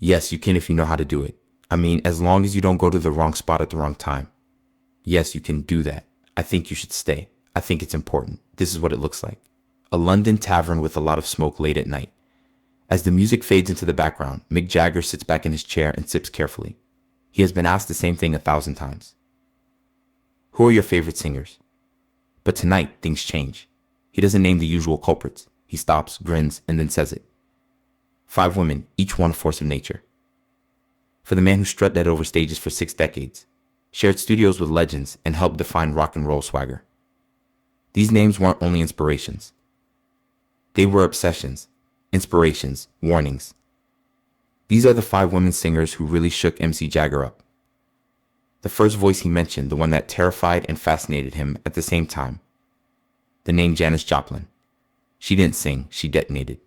Yes, you can if you know how to do it. I mean, as long as you don't go to the wrong spot at the wrong time. Yes, you can do that. I think you should stay. I think it's important. This is what it looks like. A London tavern with a lot of smoke late at night. As the music fades into the background, Mick Jagger sits back in his chair and sips carefully. He has been asked the same thing 1,000 times. Who are your favorite singers? But tonight, things change. He doesn't name the usual culprits. He stops, grins, and then says it. 5 women, each one a force of nature. For the man who strutted over stages for 6 decades, shared studios with legends, and helped define rock and roll swagger. These names weren't only inspirations. They were obsessions, inspirations, warnings. These are the 5 women singers who really shook MC Jagger up. The first voice he mentioned, the one that terrified and fascinated him at the same time. The name Janis Joplin. She didn't sing, she detonated.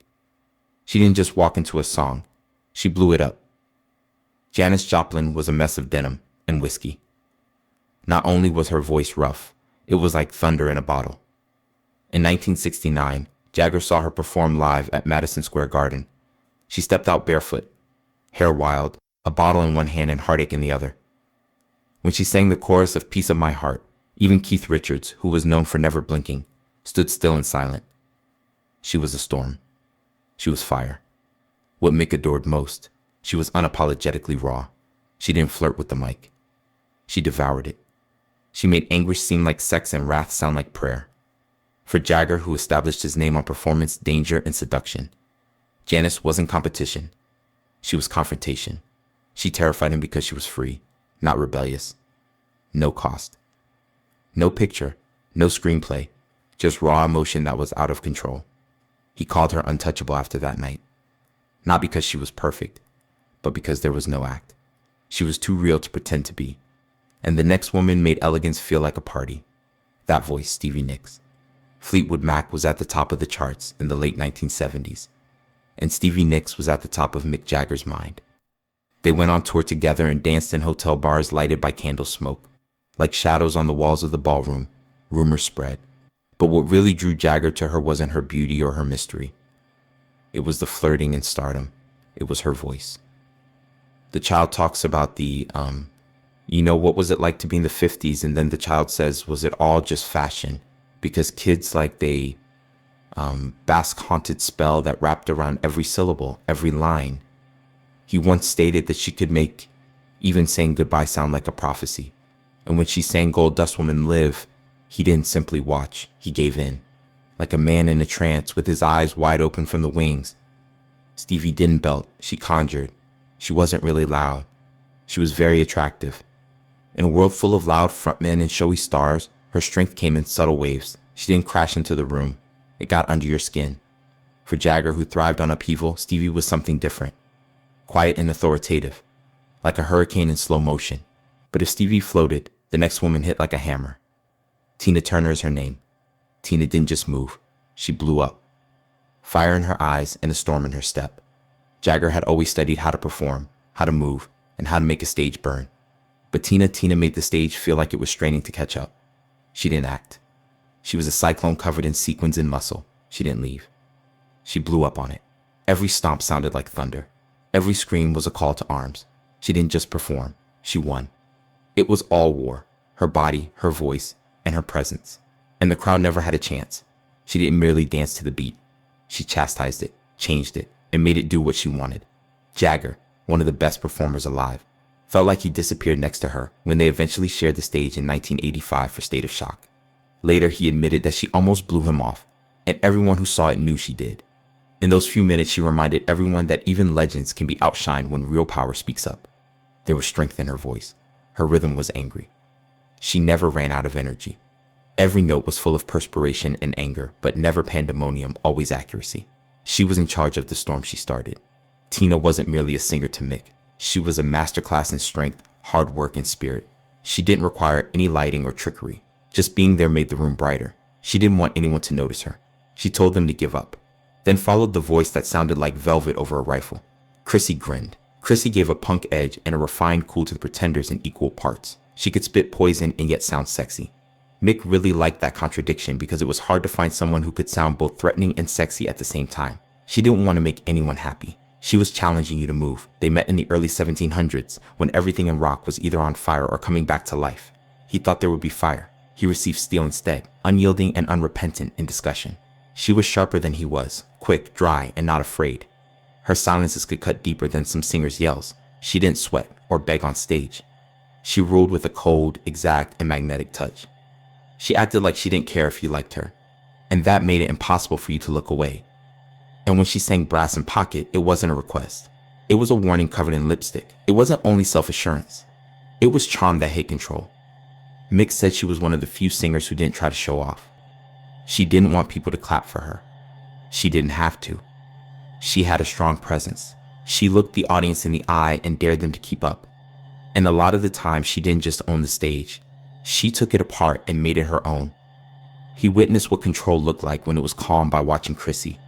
She didn't just walk into a song, she blew it up. Janis Joplin was a mess of denim and whiskey. Not only was her voice rough, it was like thunder in a bottle. In 1969, Jagger saw her perform live at Madison Square Garden. She stepped out barefoot, hair wild, a bottle in one hand and heartache in the other. When she sang the chorus of Piece of My Heart, even Keith Richards, who was known for never blinking, stood still and silent. She was a storm. She was fire. What Mick adored most, she was unapologetically raw. She didn't flirt with the mic. She devoured it. She made anguish seem like sex and wrath sound like prayer. For Jagger, who established his name on performance, danger, and seduction, Janis wasn't competition. She was confrontation. She terrified him because she was free, not rebellious. No cost. No picture, no screenplay, just raw emotion that was out of control. He called her untouchable after that night. Not because she was perfect, but because there was no act. She was too real to pretend to be. And the next woman made elegance feel like a party. That voice, Stevie Nicks. Fleetwood Mac was at the top of the charts in the late 1970s, and Stevie Nicks was at the top of Mick Jagger's mind. They went on tour together and danced in hotel bars lighted by candle smoke. Like shadows on the walls of the ballroom, rumors spread. But what really drew Jagger to her wasn't her beauty or her mystery. It was the flirting and stardom. It was her voice. The child talks about what was it like to be in the 50s? And then the child says, was it all just fashion? Because kids Basque-haunted spell that wrapped around every syllable, every line. He once stated that she could make even saying goodbye sound like a prophecy. And when she sang Gold Dust Woman Live, he didn't simply watch, he gave in. Like a man in a trance with his eyes wide open from the wings. Stevie didn't belt, she conjured. She wasn't really loud. She was very attractive. In a world full of loud frontmen and showy stars, her strength came in subtle waves. She didn't crash into the room. It got under your skin. For Jagger, who thrived on upheaval, Stevie was something different. Quiet and authoritative. Like a hurricane in slow motion. But if Stevie floated, the next woman hit like a hammer. Tina Turner is her name. Tina didn't just move. She blew up. Fire in her eyes and a storm in her step. Jagger had always studied how to perform, how to move, and how to make a stage burn. But Tina made the stage feel like it was straining to catch up. She didn't act. She was a cyclone covered in sequins and muscle. She didn't leave. She blew up on it. Every stomp sounded like thunder. Every scream was a call to arms. She didn't just perform. She won. It was all war. Her body, her voice, and her presence. And the crowd never had a chance. She didn't merely dance to the beat. She chastised it, changed it, and made it do what she wanted. Jagger, one of the best performers alive, felt like he disappeared next to her when they eventually shared the stage in 1985 for State of Shock. Later, he admitted that she almost blew him off, and everyone who saw it knew she did. In those few minutes, she reminded everyone that even legends can be outshined when real power speaks up. There was strength in her voice. Her rhythm was angry. She never ran out of energy. Every note was full of perspiration and anger, but never pandemonium, always accuracy. She was in charge of the storm she started. Tina wasn't merely a singer to Mick. She was a masterclass in strength, hard work, and spirit. She didn't require any lighting or trickery. Just being there made the room brighter. She didn't want anyone to notice her. She told them to give up. Then followed the voice that sounded like velvet over a rifle. Chrissie grinned. Chrissie gave a punk edge and a refined cool to the Pretenders in equal parts. She could spit poison and yet sound sexy. Mick really liked that contradiction because it was hard to find someone who could sound both threatening and sexy at the same time. She didn't want to make anyone happy. She was challenging you to move. They met in the early 1700s, when everything in rock was either on fire or coming back to life. He thought there would be fire. He received steel instead, unyielding and unrepentant in discussion. She was sharper than he was, quick, dry, and not afraid. Her silences could cut deeper than some singers' yells. She didn't sweat or beg on stage. She ruled with a cold, exact, and magnetic touch. She acted like she didn't care if you liked her, and that made it impossible for you to look away. And when she sang Brass and Pocket, it wasn't a request. It was a warning covered in lipstick. It wasn't only self-assurance. It was charm that hid control. Mick said she was one of the few singers who didn't try to show off. She didn't want people to clap for her. She didn't have to. She had a strong presence. She looked the audience in the eye and dared them to keep up. And a lot of the time, she didn't just own the stage. She took it apart and made it her own. He witnessed what control looked like when it was calm by watching Chrissie.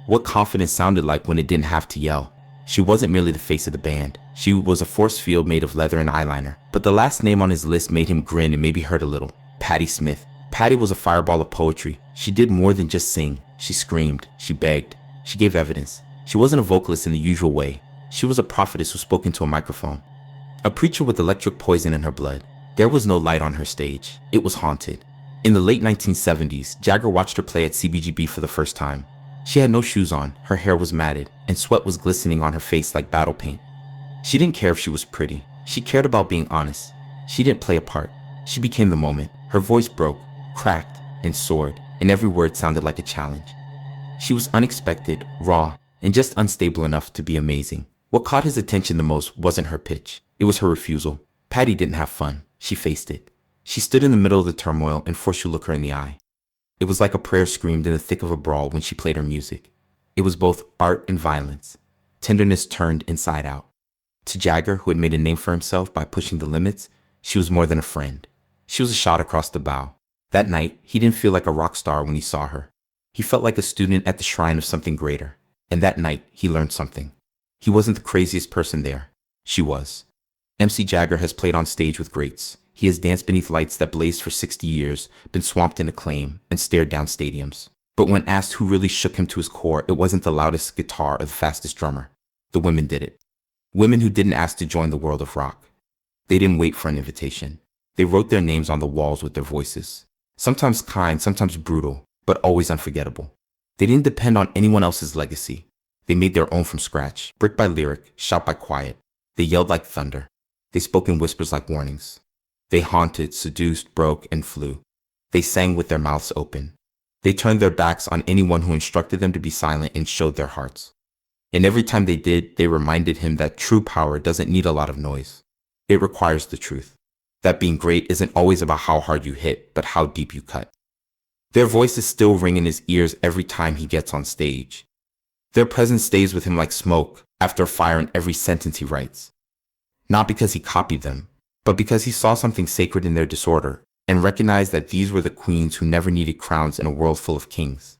What confidence sounded like when it didn't have to yell. She wasn't merely the face of the band. She was a force field made of leather and eyeliner. But the last name on his list made him grin and maybe hurt a little. Patti Smith. Patti was a fireball of poetry. She did more than just sing. She screamed. She begged. She gave evidence. She wasn't a vocalist in the usual way. She was a prophetess who spoke into a microphone. A preacher with electric poison in her blood. There was no light on her stage. It was haunted. In the late 1970s, Jagger watched her play at CBGB for the first time. She had no shoes on, her hair was matted, and sweat was glistening on her face like battle paint. She didn't care if she was pretty. She cared about being honest. She didn't play a part. She became the moment. Her voice broke, cracked, and soared, and every word sounded like a challenge. She was unexpected, raw, and just unstable enough to be amazing. What caught his attention the most wasn't her pitch. It was her refusal. Patti didn't have fun. She faced it. She stood in the middle of the turmoil and forced you to look her in the eye. It was like a prayer screamed in the thick of a brawl when she played her music. It was both art and violence. Tenderness turned inside out. To Jagger, who had made a name for himself by pushing the limits, she was more than a friend. She was a shot across the bow. That night, he didn't feel like a rock star when he saw her. He felt like a student at the shrine of something greater. And that night, he learned something. He wasn't the craziest person there. She was. MC Jagger has played on stage with greats. He has danced beneath lights that blazed for 60 years, been swamped in acclaim, and stared down stadiums. But when asked who really shook him to his core, it wasn't the loudest guitar or the fastest drummer. The women did it. Women who didn't ask to join the world of rock. They didn't wait for an invitation. They wrote their names on the walls with their voices. Sometimes kind, sometimes brutal, but always unforgettable. They didn't depend on anyone else's legacy. They made their own from scratch, brick by lyric, shout by quiet. They yelled like thunder. They spoke in whispers like warnings. They haunted, seduced, broke, and flew. They sang with their mouths open. They turned their backs on anyone who instructed them to be silent and showed their hearts. And every time they did, they reminded him that true power doesn't need a lot of noise. It requires the truth. That being great isn't always about how hard you hit, but how deep you cut. Their voices still ring in his ears every time he gets on stage. Their presence stays with him like smoke after a fire in every sentence he writes. Not because he copied them, but because he saw something sacred in their disorder and recognized that these were the queens who never needed crowns in a world full of kings.